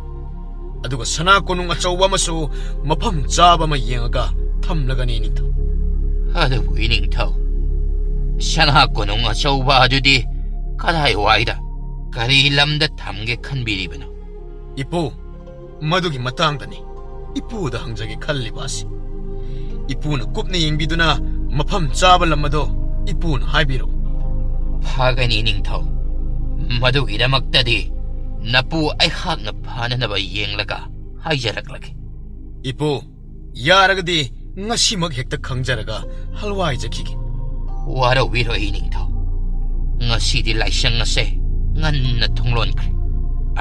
ꯑꯗꯨꯒ ꯁꯅꯥ ꯀꯣꯅꯨꯡ ꯑꯆꯧꯕ ꯑꯃꯁꯨ ꯃꯐꯝ ꯆꯥꯕ ꯑꯃ ꯌꯦꯡꯉꯒ ꯊꯝꯂꯒꯅꯤ ꯅꯤꯡꯊꯧ ꯑꯗꯨꯕꯨ ꯏꯅꯤꯡꯊꯧ ꯁꯅꯥ ꯀꯣꯅꯨꯡ ꯑꯆꯧꯕ ꯑꯗꯨꯗꯤ ꯀꯗꯥꯏꯋꯥꯏꯗ ꯀꯔꯤ ꯂꯝꯗ ꯊꯝꯒꯦ ꯈꯟꯕꯤꯔꯤꯕꯅꯣ ꯏꯄꯨ ꯃꯗꯨꯒꯤ ꯃꯇꯥꯡꯗꯅꯤ ꯏꯄꯨꯗ ꯍꯪꯖꯒꯦ ꯈꯜꯂꯤꯕ ꯑꯁꯤ ꯏꯄꯨꯅ ꯀꯨꯞꯅ ꯌꯦꯡꯕꯤꯗꯨꯅ ꯃꯐꯝ ꯆꯥꯕ ꯂꯝ ꯑꯗꯣ ꯏꯄꯨꯅ ꯍꯥꯏꯕꯤꯔꯛꯎ ꯐꯒꯅꯤ ꯏꯅꯤꯡꯊꯧ ꯃꯗꯨꯒꯤꯗꯃꯛꯇꯗꯤ ꯅꯄꯨ ꯑꯩꯍꯥꯛꯅ ꯐꯅꯅꯕ ꯌꯦꯡꯂꯒ ꯍꯥꯏꯖꯔꯛꯂꯒꯦ ꯏꯄꯨ ꯌꯥꯔꯒꯗꯤ ꯉꯁꯤꯃꯛ ꯍꯦꯛꯇ ꯈꯪꯖꯔꯒ ꯍꯜꯋꯥꯏꯖꯈꯤꯒꯦ ꯋꯥꯔꯧꯕꯤꯔꯣꯏ ꯏꯅꯤꯡꯊꯧ ꯉꯁꯤꯗꯤ ꯂꯥꯏꯁꯪ ꯑꯁꯦ ꯉꯟꯅ ꯊꯣꯡꯂꯣꯟꯈ꯭ꯔꯦ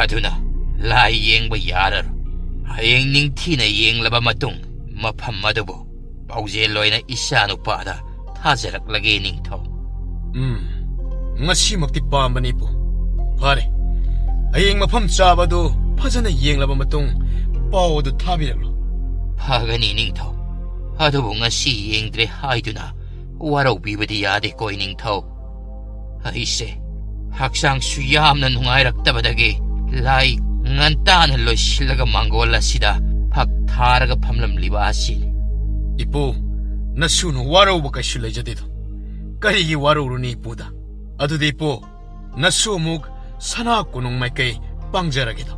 ꯑꯗꯨꯅ ꯂꯥꯏ ꯌꯦꯡꯕ ꯌꯥꯔꯔꯣꯏ ꯍꯌꯦꯡ ꯅꯤꯡꯊꯤꯅ ꯌꯦꯡꯂꯕ ꯃꯇꯨꯡ ꯃꯐꯝ ꯑꯗꯨꯕꯨ ꯄꯥꯎꯖꯦꯜ ꯑꯣꯏꯅ ꯏꯆꯥꯅꯨꯄꯥꯗ ꯊꯥꯖꯔꯛꯂꯒꯦ ꯅꯤꯡꯊꯧ ꯉꯁꯤꯃꯛꯇꯤ ꯄꯥꯝꯕꯅꯤ ꯏꯄꯨ ꯐꯔꯦ ꯍꯌꯦꯡ ꯃꯐꯝ ꯆꯥꯕꯗꯨ ꯐꯖꯅ ꯌꯦꯡꯂꯕ ꯃꯇꯨꯡ ꯄꯥꯎ ꯑꯗꯨ ꯊꯥꯕꯤꯔꯛꯂꯣ ꯐꯒꯅꯤ ꯅꯤꯡꯊꯧ ꯑꯗꯨꯕꯨ ꯉꯁꯤ ꯌꯦꯡꯗ꯭ꯔꯦ ꯍꯥꯏꯗꯨꯅ ꯋꯥꯔꯧꯕꯤꯕꯗꯤ ꯌꯥꯗꯦꯀꯣ ꯅꯤꯡꯊꯧ ꯑꯩꯁꯦ ꯍꯛꯆꯥꯡꯁꯨ ꯌꯥꯝꯅ ꯅꯨꯡꯉꯥꯏꯔꯛꯇꯕꯗꯒꯤ ꯂꯥꯏ ꯉꯟꯇꯥꯅ ꯂꯣꯏꯁꯤꯜꯂꯒ ꯃꯥꯡꯒꯣꯜ ꯑꯁꯤꯗ ꯐꯛ ꯊꯥꯔꯒ ꯐꯝꯂꯝꯂꯤꯕ ꯑꯁꯤꯅꯤ ꯏꯄꯨ ꯅꯁꯨꯅ ꯋꯥꯔꯧꯕ ꯀꯩꯁꯨ ꯂꯩꯖꯗꯦꯗꯣ ꯀꯔꯤꯒꯤ ꯋꯥꯔꯧꯔꯨꯅꯤ ꯏꯄꯨꯗ ꯑꯗꯨꯗꯤ ꯏꯄꯨ ꯅꯁꯨ ꯑꯃꯨꯛ ꯁꯅꯥ ꯀꯣꯅꯨꯡ ꯃꯥꯏꯀꯩ ꯄꯥꯡꯖꯔꯒꯦꯗꯣ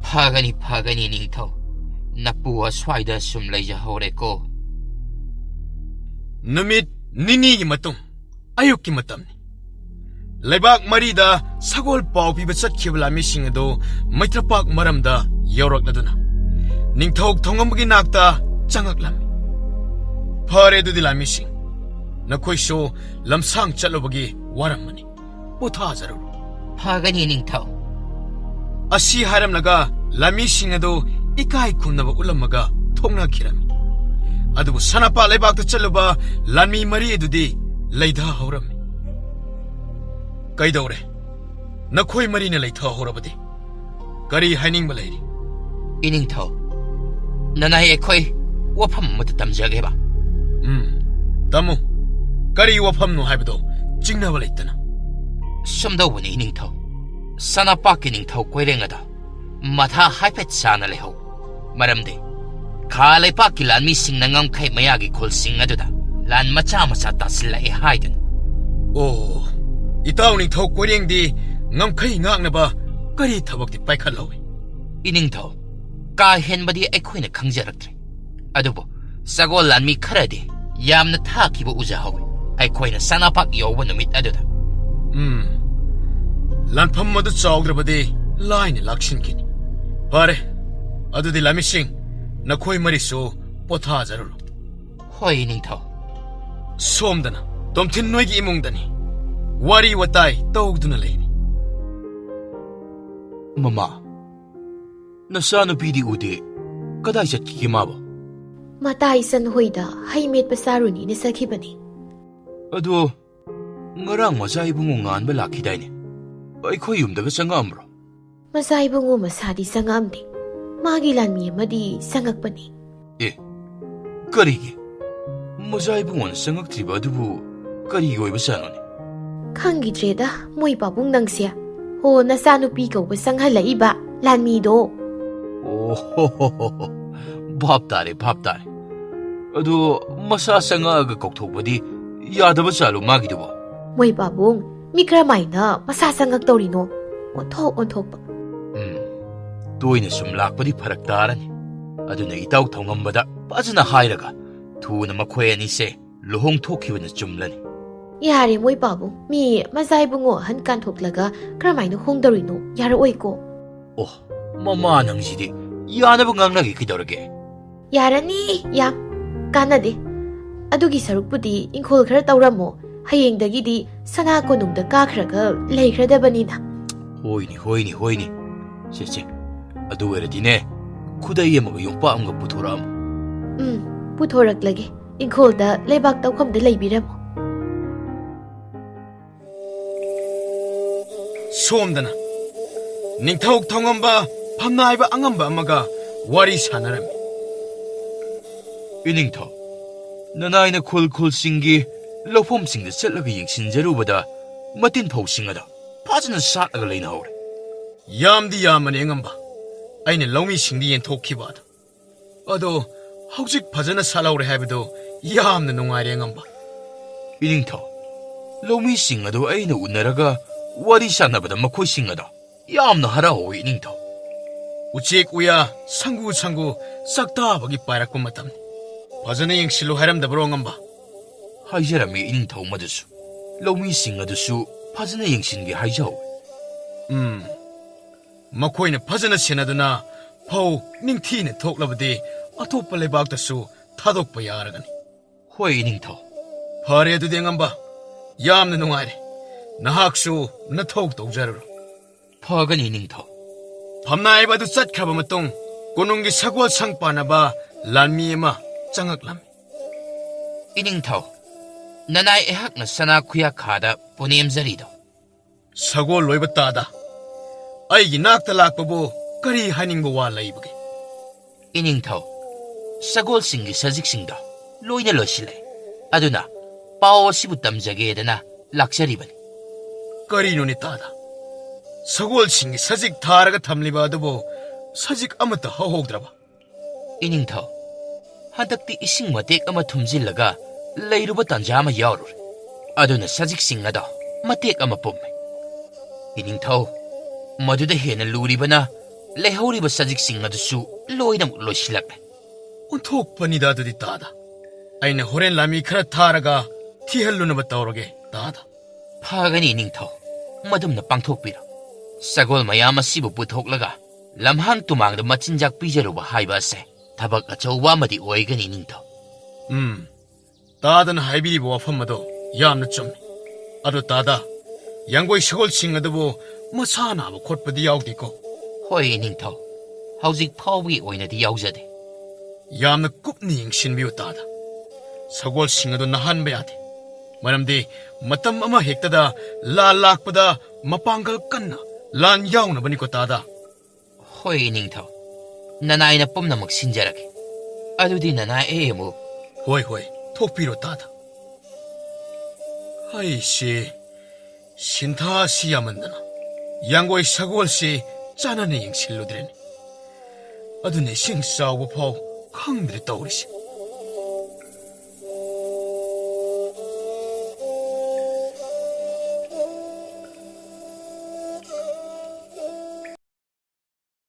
ꯐꯒꯅꯤ ꯅꯤꯡꯊꯧ ꯅꯄꯨ ꯑꯁ꯭ꯋꯥꯏꯗ ꯁꯨꯝ ꯂꯩꯖꯍꯧꯔꯦꯀꯣ ꯅꯨꯃꯤꯠ ꯅꯤꯅꯤꯒꯤ ꯃꯇꯨꯡ ꯑꯌꯨꯛꯀꯤ ꯃꯇꯝꯅꯤ ꯂꯩꯕꯥꯛ ꯃꯔꯤꯗ ꯁꯒꯣꯜ ꯄꯥꯎ ꯄꯤꯕ ꯆꯠꯈꯤꯕ ꯂꯥꯟꯃꯤꯁꯤꯡ ꯑꯗꯨ ꯃꯩꯇ꯭ꯔꯄꯥꯛ ꯃꯔꯝꯗ ꯌꯧꯔꯛꯂꯗꯨꯅ ꯅꯤꯡꯊꯧ ꯊꯣꯡꯉꯝꯕꯒꯤ ꯅꯥꯛꯇ ꯆꯪꯉꯛꯂꯝꯃꯤ ꯐꯔꯦ ꯑꯗꯨꯗꯤ ꯂꯥꯟꯃꯤꯁꯤꯡ ꯅꯈꯣꯏꯁꯨ ꯂꯝꯁꯥꯡ ꯆꯠꯂꯨꯕꯒꯤ ꯋꯥꯔꯝꯃꯅꯤ ꯄꯣꯊꯥꯖꯔꯨꯔꯣ ꯐꯒꯅꯤ ꯅꯤꯡꯊꯧ ꯑꯁꯤ ꯍꯥꯏꯔꯝꯂꯒ ꯂꯥꯟꯃꯤꯁꯤꯡ ꯑꯗꯨ ꯏꯀꯥꯏ ꯈꯨꯝꯅꯕ ꯎꯠꯂꯝꯃꯒ ꯊꯣꯛꯅꯈꯤꯔꯝꯃꯤ ꯑꯗꯨꯕꯨ ꯁꯅꯥꯄꯥꯠ ꯂꯩꯕꯥꯛꯇ ꯆꯠꯂꯨꯕ ꯂꯥꯟꯃꯤ ꯃꯔꯤ ꯑꯗꯨꯗꯤ ꯂꯩꯊꯍꯧꯔꯝꯃꯤ ꯀꯩꯗꯧꯔꯦ ꯅꯈꯣꯏ ꯃꯔꯤꯅ ꯂꯩꯊꯍꯧꯔꯕꯗꯤ ꯀꯔꯤ ꯍꯥꯏꯅꯤꯡꯕ ꯂꯩꯔꯤ ꯏꯅꯤꯡꯊꯧ ꯅꯅꯥꯏ ꯑꯩꯈꯣꯏ ꯋꯥꯐꯝ ꯑꯃꯇ ꯇꯝꯖꯒꯦꯕ ꯇꯝꯃꯨ ꯀꯔꯤ ꯋꯥꯐꯝꯅꯣ ꯍꯥꯏꯕꯗꯣ ꯆꯤꯡꯅꯕ ꯂꯩꯇꯅ ꯁꯨꯝꯗꯧꯕꯅꯤ ꯏꯅꯤꯡꯊꯧ ꯁꯅꯥꯄꯥꯛꯀꯤ ꯅꯤꯡꯊꯧ ꯀꯣꯏꯔꯦꯡ ꯑꯗ ꯃꯊꯥ ꯍꯥꯏꯐꯦꯠ ꯁꯥꯅ ꯂꯩꯍꯧ ꯃꯔꯝꯗꯤ ꯈꯥ ꯂꯩꯄꯥꯛꯀꯤ ꯂꯥꯟꯃꯤꯁꯤꯡꯅ ꯉꯝꯈꯩ ꯃꯌꯥꯒꯤ ꯈꯨꯜꯁꯤꯡ ꯑꯗꯨꯗ ꯂꯥꯟ ꯃꯆꯥ ꯃꯆꯥ ꯇꯥꯁꯤꯜꯂꯛꯑꯦ ꯍꯥꯏꯗꯨꯅ ꯑꯣ ꯏꯇꯥꯎ ꯅꯤꯡꯊꯧ ꯀꯣꯏꯔꯦꯡꯗꯤ ꯉꯝꯈꯩ ꯉꯥꯛꯅꯕ ꯀꯔꯤ ꯊꯕꯛꯇꯤ ꯄꯥꯏꯈꯠꯍꯧꯏ ꯏꯅꯤꯡꯊꯧ ꯀꯥ ꯍꯦꯟꯕꯗꯤ ꯑꯩꯈꯣꯏꯅ ꯈꯪꯖꯔꯛꯇ꯭ꯔꯦ ꯑꯗꯨꯕꯨ ꯁꯒꯣꯜ ꯂꯥꯟꯃꯤ ꯈꯔꯗꯤ ꯌꯥꯝꯅ ꯊꯥꯈꯤꯕ ꯎꯖꯍꯧꯏ ꯑꯩꯈꯣꯏꯅ ꯁꯅꯥꯄꯥꯛ ꯌꯧꯕ ꯅꯨꯃꯤꯠ ꯑꯗꯨꯗ ꯂꯥꯟꯐꯝ ꯑꯗꯨ ꯆꯥꯎꯗ꯭ꯔꯕꯗꯤ ꯂꯥꯏꯅ ꯂꯥꯛꯁꯤꯟꯈꯤꯅꯤ ꯐꯔꯦ ꯑꯗꯨꯗꯤ ꯂꯥꯟꯃꯤꯁꯤꯡ ꯅꯈꯣꯏ ꯃꯔꯤꯁꯨ ꯄꯣꯊꯥꯖꯔꯨꯔꯣ ꯍꯣꯏ ꯏꯅꯤꯡꯊꯧ ꯁꯣꯝꯗꯅ ꯇꯣꯝꯊꯤꯟ ꯅꯣꯏꯒꯤ ꯏꯃꯨꯡꯗꯅꯤ ꯋꯥꯔꯤ ꯋꯥꯇꯥꯏ ꯇꯧꯗꯨꯅ ꯂꯩꯔꯤ ꯃꯃꯥ ꯅꯆꯥꯅꯨꯄꯤꯗꯤ ꯎꯗꯦ ꯀꯗꯥꯏ ꯆꯠꯈꯤꯒꯦ ꯃꯥꯕꯣ ꯃꯇꯥ ꯏꯆꯟ ꯍꯣꯏꯗ ꯍꯩ ꯃꯦꯠꯄ ꯆꯥꯔꯨꯅꯤꯅ ꯆꯠꯈꯤꯕꯅꯤ ꯑꯗꯣ ꯉꯔꯥꯡ ꯃꯆꯥ ꯏꯕꯨꯡꯉꯣ ꯉꯥꯟꯕ ꯂꯥꯛꯈꯤꯗꯥꯏꯅꯦ ꯑꯩꯈꯣꯏ ꯌꯨꯝꯗꯒ ꯆꯪꯉꯛꯑꯝꯕ꯭ꯔꯣ ꯃꯆꯥ ꯏꯕꯨꯡꯉꯣ ꯃꯁꯥꯗꯤ ꯆꯪꯉꯛꯑꯝꯗꯦ ꯃꯥꯒꯤ ꯂꯥꯟꯃꯤ ꯑꯃꯗꯤ ꯆꯪꯉꯛꯄꯅꯤ ꯑꯦ ꯀꯔꯤꯒꯤ ꯃꯆꯥ ꯏꯕꯨꯡꯉꯣꯅ ꯆꯪꯉꯛꯇ꯭ꯔꯤꯕ ꯑꯗꯨꯕꯨ ꯀꯔꯤꯒꯤ ꯑꯣꯏꯕꯖꯥꯠꯅꯣꯅꯦ ꯈꯪꯈꯤꯗ꯭ꯔꯦꯗ ꯃꯣꯏ ꯄꯥꯕꯨꯡ ꯅꯪꯁꯦ ꯍꯣ ꯅꯆꯥꯅꯨꯄꯤ ꯀꯧꯕ ꯆꯪꯍꯜꯂꯛꯏꯕ ꯂꯥꯟꯃꯤꯗꯣ ꯑꯣ ꯍꯣ ꯚꯥꯞ ꯇꯥꯔꯦ ꯑꯗꯣ ꯃꯁꯥ ꯆꯪꯉꯛꯑꯒ ꯀꯧꯊꯣꯛꯄꯗꯤ ꯌꯥꯗꯕ ꯆꯥꯂꯨ ꯃꯥꯒꯤꯗꯨꯕꯣ ꯃꯣꯏ ꯄꯥꯕꯨꯡ ꯃꯤ ꯀꯔꯝꯃꯥꯏꯅ ꯃꯁꯥ ꯆꯪꯉꯛꯇꯧꯔꯤꯅꯣ ꯑꯣꯟꯊꯣꯛꯄ toina sum lakpadi pharak tarani aduna itaw thongambada pajana hairaga thuna makhoi ani se lohong thokhibana chumlani Yare moi babu, mi mazai bungo han kan thoklaga kramaino hongdarino yara oiko. oh mama nangsidi yanaba ngangnagi kidorage Yarani yam kanade. Adugi sarukpudi inkhol khara tawramo hayengdagidi sana konungda kakhraga leikhradabani na. hoini se adu eradine khudai amaga yongpa amga puthoram Puthoraklage inkholda lebak tawkhamda leibiramo. ꯁꯣꯝꯗꯅ ꯅꯤꯡꯊꯧ ꯊꯧꯉꯝꯕ ꯐꯝꯅꯥꯏꯕ ꯑꯉꯝꯕ ꯑꯃꯒ ꯋꯥꯔꯤ ꯁꯥꯟꯅꯔꯝꯃꯤ Iningtho nanaina khulsingi lofomsingda chatlaga yengsinjarubada matin phausinga fajana satlaga leina hore ꯌꯥꯝꯗꯤ ꯌꯥꯝꯕꯅꯤ ꯑꯉꯝꯕ ꯑꯩꯅ ꯂꯧꯃꯤꯁꯤꯡꯗ ꯌꯦꯟꯊꯣꯛꯈꯤꯕ ꯑꯗꯣ ꯍꯧꯖꯤꯛ ꯐꯖꯅ ꯁꯥꯠꯍꯧꯔꯦ ꯍꯥꯏꯕꯗꯣ ꯌꯥꯝꯅ ꯅꯨꯡꯉꯥꯏꯔꯦ ꯑꯉꯝꯕ Iningtho lawmising ado aina unaraga wari sanabada makhoi ado yamna harawi Iningtho 우체ꯛ 우야 상구 싹다박이 빠락고 마tamni fazana yengsillo 하람다브로 angamba 하이자람이 Iningtho madusu lawmising adusu fazana yengsingi haijaw makoina fazana senaduna phau ningthine thoklabadi atoppa lebaktasu thadokpa yaragani hoi Iningtho fare adudi angamba yamna nungaire nahaksu nathok tawjaruro phagani Iningtho 팜나이바도 ꯆꯠꯈ꯭ꯔꯕ ꯃꯇꯨꯡ ꯀꯣꯅꯨꯡꯒꯤ ꯁꯒꯣꯜ ꯁꯪ ꯄꯥꯅꯕ ꯂꯥꯟꯃꯤ ꯑꯃ ꯆꯪꯉꯛꯂꯝꯃꯤ Iningtho nanai ehakna sana khuya khada punemjarido ꯁꯒꯣꯜ ꯂꯣꯏꯕ ꯇꯥꯗ ꯑꯩꯒꯤ ꯅꯥꯛꯇ ꯂꯥꯛꯄꯕꯨ ꯀꯔꯤ ꯍꯥꯏꯅꯤꯡꯕ ꯋꯥ ꯂꯩꯕꯒꯦ Iningtho sagol singi sajik singda loina losile aduna pao sibu tamjagedana lakjaribani ꯀꯔꯤꯅꯣꯅꯦ ꯇꯥꯗ ꯁꯒꯣꯜꯁꯤꯡꯒꯤ ꯁꯖꯤꯛ ꯊꯥꯔꯒ ꯊꯝꯂꯤꯕ ꯑꯗꯨꯕꯨ ꯁꯖꯤꯛ ꯑꯃꯠꯇ ꯍꯧꯍꯧꯗ꯭ꯔꯕ Iningtho handakti ising matek ama thumjillaga leiruba tanja ama yaurure aduna sajik singada matek ama pomme Iningtho maduda hena luribana leihoriba sajik singadusu loina loisilakle ꯑꯣꯟꯊꯣꯛꯄꯅꯤꯗ ꯑꯗꯨꯗꯤ ꯇꯥꯗ ꯑꯩꯅ ꯍꯣꯔꯦꯟ ꯂꯥꯟꯃꯤ ꯈꯔ ꯊꯥꯔꯒ ꯊꯤꯍꯜꯂꯨꯅꯕ ꯇꯧꯔꯒꯦ ꯇꯥꯗ phagani Iningtho madumna pangthokpira sagol mayam asibu puthoklaga lamhang tumangda machinjak pijaruba haiba ase thabak achauba amadi oigani Iningtho ꯇꯥꯗꯅ ꯍꯥꯏꯕꯤꯔꯤꯕ ꯋꯥꯐꯝ ꯑꯗꯣ ꯌꯥꯝꯅ ꯆꯨꯝꯃꯤ ꯑꯗꯣ ꯇꯥꯗ ꯌꯥꯡꯒꯣꯏ ꯁꯒꯣꯜꯁꯤꯡ ꯑꯗꯨꯕꯨ ꯃꯁꯥ ꯅꯥꯕ ꯈꯣꯠꯄꯗꯤ ꯌꯥꯎꯗꯦꯀꯣ hoi Iningtho hauzik phawgi oinadi yaujade ꯌꯥꯝꯅ ꯀꯨꯞꯅ ꯌꯦꯡꯁꯤꯟꯕꯤꯌꯨ ꯇꯥꯗ ꯁꯒꯣꯜꯁꯤꯡ ꯑꯗꯨ ꯅꯥꯍꯟꯕ ꯌꯥꯗꯦ ꯃꯔꯝꯗꯤ ꯃꯇꯝ ꯑꯃ ꯍꯦꯛꯇꯗ ꯂꯥꯟ ꯂꯥꯛꯄꯗ ꯃꯄꯥꯡꯒꯜ ꯀꯟꯅ ꯂꯥꯟ ꯌꯥꯎꯅꯕꯅꯤꯀꯣ ꯇꯥꯗ hoi Iningtho nanaina pumnamak sinjarage adudi nanai emu ꯍꯣꯏ ꯊꯣꯛꯄꯤꯔꯣ ꯇꯥꯗ ꯑꯩꯁꯦ ꯁꯤꯟꯊꯥꯁꯤ ꯌꯥꯝꯃꯟꯗꯅ ꯌꯥꯡꯒꯣꯏ ꯁꯒꯣꯜꯁꯤ ꯆꯥꯟꯅꯅ ꯌꯦꯡꯁꯤꯜꯂꯨꯗ꯭ꯔꯦꯅꯦ ꯑꯗꯨꯅ ꯏꯁꯤꯡ ꯆꯥꯎꯕ ꯐꯥꯎ ꯈꯪꯗ꯭ꯔꯦ ꯇꯧꯔꯤꯁꯦ